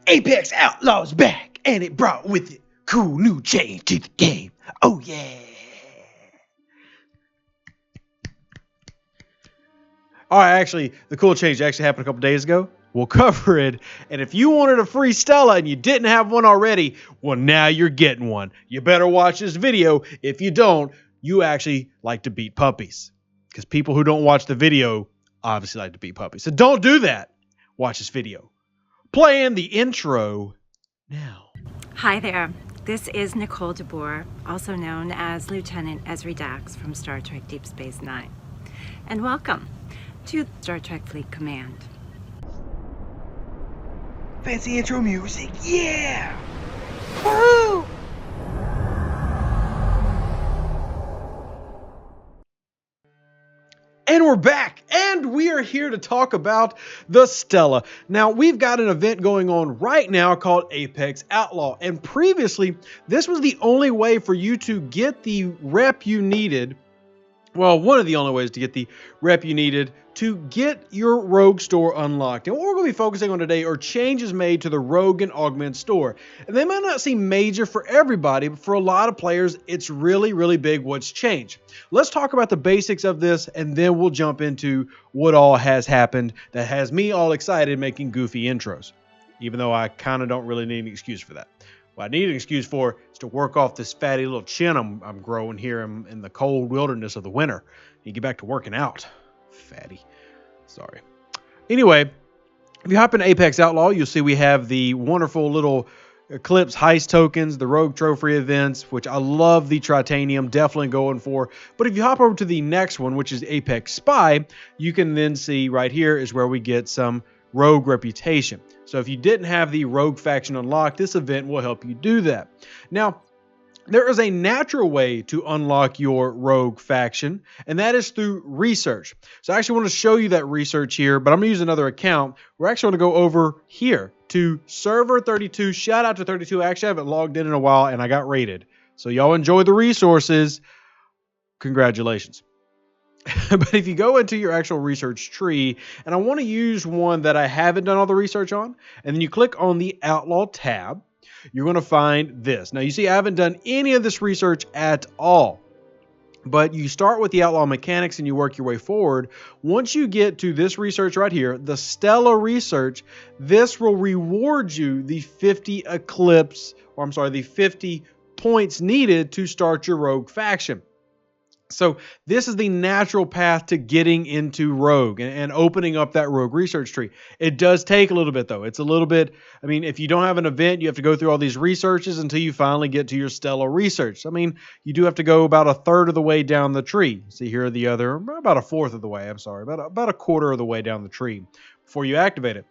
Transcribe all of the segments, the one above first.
Apex Outlaw's back, and it brought with it cool new change to the game. Oh yeah! All right, actually, the cool change actually happened a couple days ago. We'll cover it. And if you wanted a free Stella and you didn't have one already, well, now you're getting one. You better watch this video. If you don't, you actually like to beat puppies. Because people who don't watch the video obviously like to beat puppies. So don't do that. Watch this video. Playing the intro now. Hi there. This is Nicole DeBoer, also known as Lieutenant Ezri Dax from Star Trek Deep Space Nine. And welcome to Star Trek Fleet Command. Fancy intro music, yeah! Woo! And we're back, and we are here to talk about the Stella. Now, we've got an event going on right now called Apex Outlaw, and previously, this was the only way for you to get the rep you needed. Well, one of the only ways to get the rep you needed to get your Rogue store unlocked. And what we're going to be focusing on today are changes made to the Rogue and Augment store. And they might not seem major for everybody, but for a lot of players, it's really, really big what's changed. Let's talk about the basics of this, and then we'll jump into what all has happened that has me all excited making goofy intros, even though I kind of don't really need an excuse for that. What I need an excuse for is to work off this fatty little chin I'm growing here in the cold wilderness of the winter. You get back to working out. Fatty. Sorry. Anyway, if you hop into Apex Outlaw, you'll see we have the wonderful little Eclipse heist tokens, the Rogue Trophy events, which I love the Tritanium, definitely going for. But if you hop over to the next one, which is Apex Spy, you can then see right here is where we get some Rogue reputation. So if you didn't have the Rogue faction unlocked, this event will help you do that. Now, there is a natural way to unlock your Rogue faction, and that is through research. So I actually want to show you that research here, but I'm going to use another account. We're actually going to go over here to server 32. Shout out to 32. Actually, I haven't logged in a while, and I got raided. So y'all enjoy the resources. Congratulations. But if you go into your actual research tree, and I want to use one that I haven't done all the research on, and then you click on the Outlaw tab, you're going to find this. Now you see I haven't done any of this research at all, but you start with the Outlaw mechanics and you work your way forward. Once you get to this research right here, the Stella research, this will reward you the 50 Eclipse, or I'm sorry, the 50 points needed to start your Rogue faction. So this is the natural path to getting into Rogue and opening up that Rogue research tree. It does take a little bit, though. It's a little bit, I mean, if you don't have an event, you have to go through all these researches until you finally get to your Stella research. I mean, you do have to go about a third of the way down the tree. See here the other, about a fourth of the way, I'm sorry, about a quarter of the way down the tree before you activate it.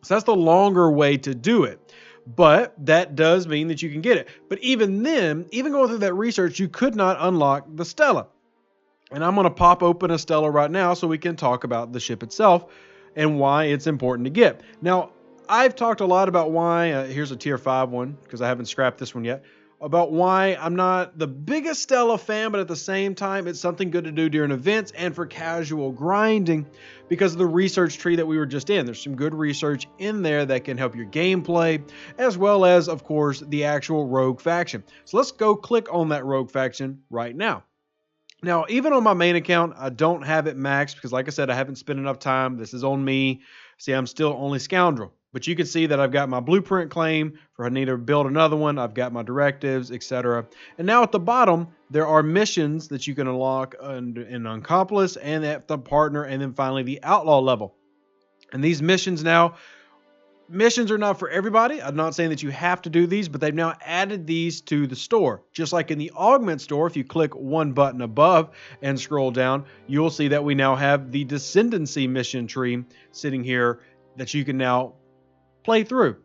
So that's the longer way to do it. But that does mean that you can get it. But even then, even going through that research, you could not unlock the Stella. And I'm going to pop open a Stella right now so we can talk about the ship itself and why it's important to get. Now, I've talked a lot about why, here's a tier 5 one, because I haven't scrapped this one yet, about why I'm not the biggest Stella fan, but at the same time, it's something good to do during events and for casual grinding because of the research tree that we were just in. There's some good research in there that can help your gameplay, as well as, of course, the actual Rogue faction. So let's go click on that Rogue faction right now. Now, even on my main account, I don't have it maxed because, like I said, I haven't spent enough time. This is on me. See, I'm still only Scoundrel. But you can see that I've got my blueprint claim for I need to build another one. I've got my directives, etc. And now at the bottom, there are missions that you can unlock in Accomplice and at the partner, and then finally the Outlaw level. And these missions now, missions are not for everybody. I'm not saying that you have to do these, but they've now added these to the store. Just like in the Augment store, if you click one button above and scroll down, you'll see that we now have the Descendancy mission tree sitting here that you can now play through.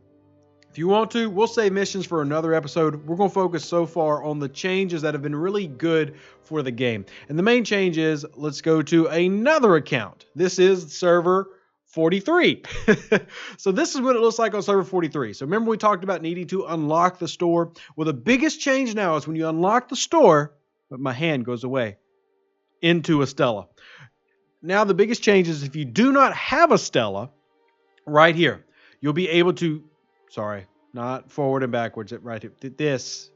If you want to, we'll save missions for another episode. We're going to focus so far on the changes that have been really good for the game. And the main change is, let's go to another account. This is server 43. So this is what it looks like on server 43. So remember we talked about needing to unlock the store. Well, the biggest change now is when you unlock the store, but my hand goes away, into a Stella. Now the biggest change is if you do not have a Stella, right here, you'll be able to Sorry, not forward and backwards. Right here. This,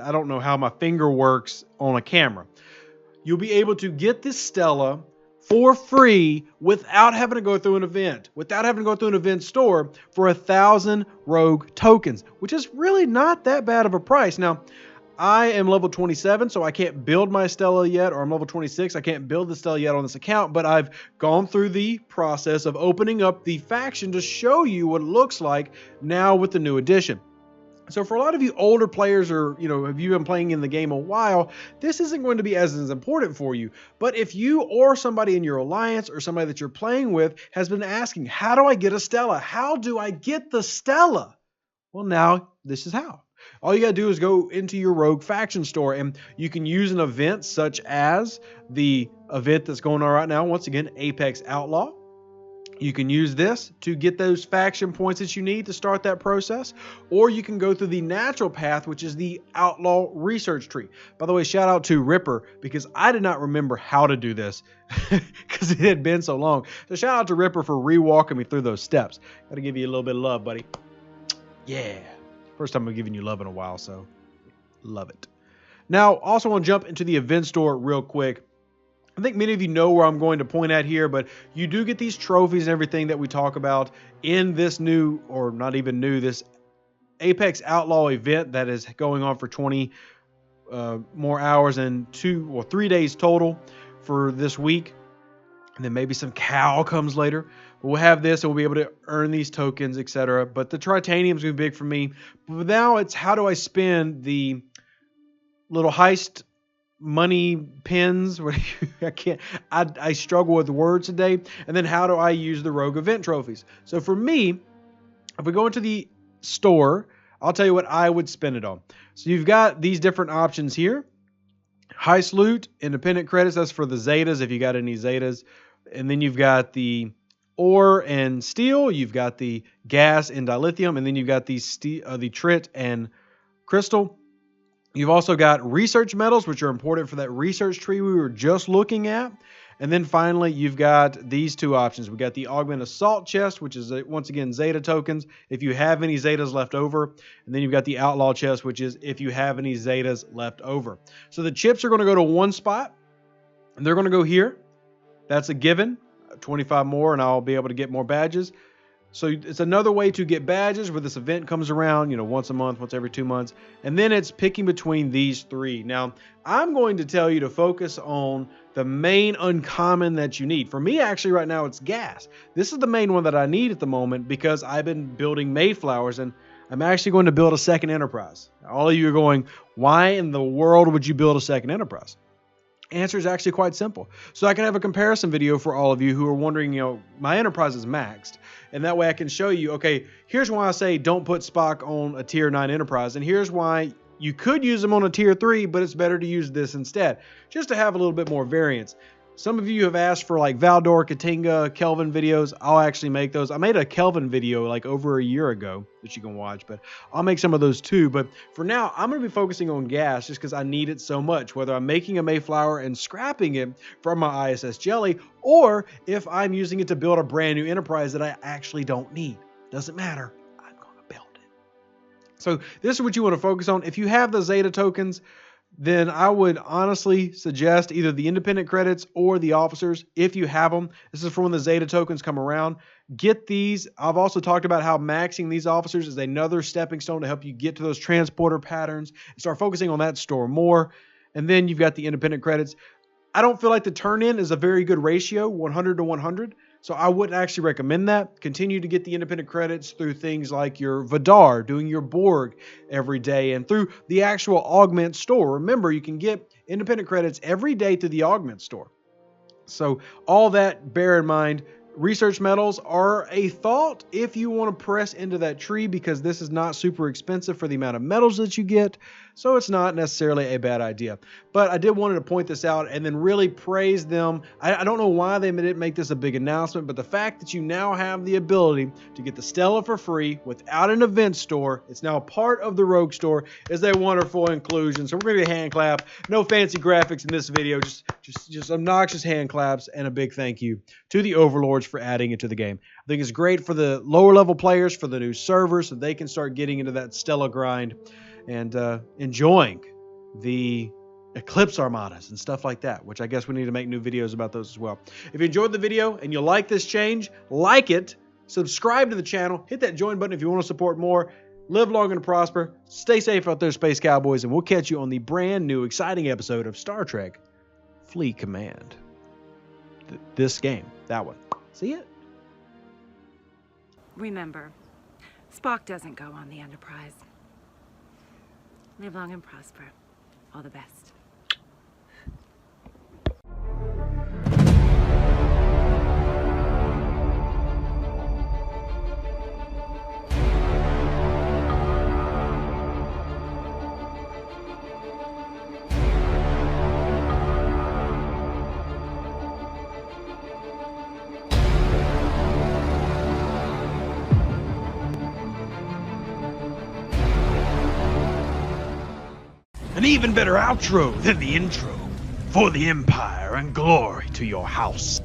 I don't know how my finger works on a camera. You'll be able to get this Stella for free without having to go through an event, without having to go through an event store for 1,000 rogue tokens, which is really not that bad of a price. Now, I am level 27, so I can't build my Stella yet, or I'm level 26. I can't build the Stella yet on this account, but I've gone through the process of opening up the faction to show you what it looks like now with the new edition. So for a lot of you older players, or have you been playing in the game a while, this isn't going to be as important for you. But if you or somebody in your alliance or somebody that you're playing with has been asking, how do I get a Stella? How do I get the Stella? Well, now this is how. All you got to do is go into your Rogue faction store, and you can use an event such as the event that's going on right now. Once again, Apex Outlaw. You can use this to get those faction points that you need to start that process, or you can go through the natural path, which is the Outlaw research tree. By the way, shout out to Ripper, because I did not remember how to do this because it had been so long. So shout out to Ripper for re-walking me through those steps. Got to give you a little bit of love, buddy. Yeah. First time I'm giving you love in a while, so love it. Now, also want to jump into the event store real quick. I think many of you know where I'm going to point at here, but you do get these trophies and everything that we talk about in this new, or not even new, this Apex Outlaw event that is going on for 20 more hours and 2 or 3 days total for this week. And then maybe some cow comes later. But we'll have this and we'll be able to earn these tokens, etc. But the titanium is going to be big for me. But now it's how do I spend the little heist money pins? I struggle with words today. And then how do I use the rogue event trophies? So for me, if we go into the store, I'll tell you what I would spend it on. So you've got these different options here. Heist loot, independent credits, that's for the Zetas if you got any Zetas. And then you've got the ore and steel, you've got the gas and dilithium, and then you've got the trit and crystal. You've also got research metals, which are important for that research tree we were just looking at. And then finally, you've got these two options. We got the Augment Assault Chest, which is, once again, Zeta tokens, if you have any Zetas left over. And then you've got the Outlaw Chest, which is if you have any Zetas left over. So the chips are going to go to one spot, and they're going to go here. That's a given. 25 more, and I'll be able to get more badges. So it's another way to get badges where this event comes around, once a month, once every 2 months. And then it's picking between these three. Now, I'm going to tell you to focus on the main uncommon that you need. For me, actually, right now, it's gas. This is the main one that I need at the moment because I've been building Mayflowers, and I'm actually going to build a second enterprise. All of you are going, why in the world would you build a second enterprise? Answer is actually quite simple. So I can have a comparison video for all of you who are wondering, my enterprise is maxed. And that way I can show you, okay, here's why I say don't put Spock on a tier 9 enterprise. And here's why you could use them on a tier 3, but it's better to use this instead, just to have a little bit more variance. Some of you have asked for like Valdor, Katinga, Kelvin videos. I'll actually make those. I made a Kelvin video like over a year ago that you can watch, but I'll make some of those too. But for now, I'm going to be focusing on gas just because I need it so much, whether I'm making a Mayflower and scrapping it from my ISS Jelly, or if I'm using it to build a brand new enterprise that I actually don't need. Doesn't matter. I'm going to build it. So this is what you want to focus on. If you have the Zeta tokens, then I would honestly suggest either the independent credits or the officers if you have them. This is for when the Zeta tokens come around. Get these. I've also talked about how maxing these officers is another stepping stone to help you get to those transporter patterns and start focusing on that store more. And then you've got the independent credits. I don't feel like the turn-in is a very good ratio, 100 to 100. So I wouldn't actually recommend that. Continue to get the independent credits through things like your Vidar, doing your Borg every day, and through the actual Augment store. Remember, you can get independent credits every day through the Augment store. So all that, bear in mind. Research metals are a thought if you want to press into that tree, because this is not super expensive for the amount of metals that you get. So it's not necessarily a bad idea. But I did wanted to point this out and then really praise them. I don't know why they didn't make this a big announcement, but the fact that you now have the ability to get the Stella for free without an event store, it's now a part of the Rogue store, is a wonderful inclusion. So we're going to hand clap. No fancy graphics in this video, just Just obnoxious hand claps and a big thank you to the Overlords for adding it to the game. I think it's great for the lower level players, for the new servers, so they can start getting into that Stella grind and enjoying the Eclipse Armadas and stuff like that, which I guess we need to make new videos about those as well. If you enjoyed the video and you like this change, like it, subscribe to the channel, hit that join button if you want to support more. Live long and prosper. Stay safe out there, Space Cowboys, and we'll catch you on the brand new exciting episode of Star Trek Fleet Command. This game, that one. See it? Remember, Spock doesn't go on the Enterprise. Live long and prosper. All the best. An even better outro than the intro for the Empire and glory to your house.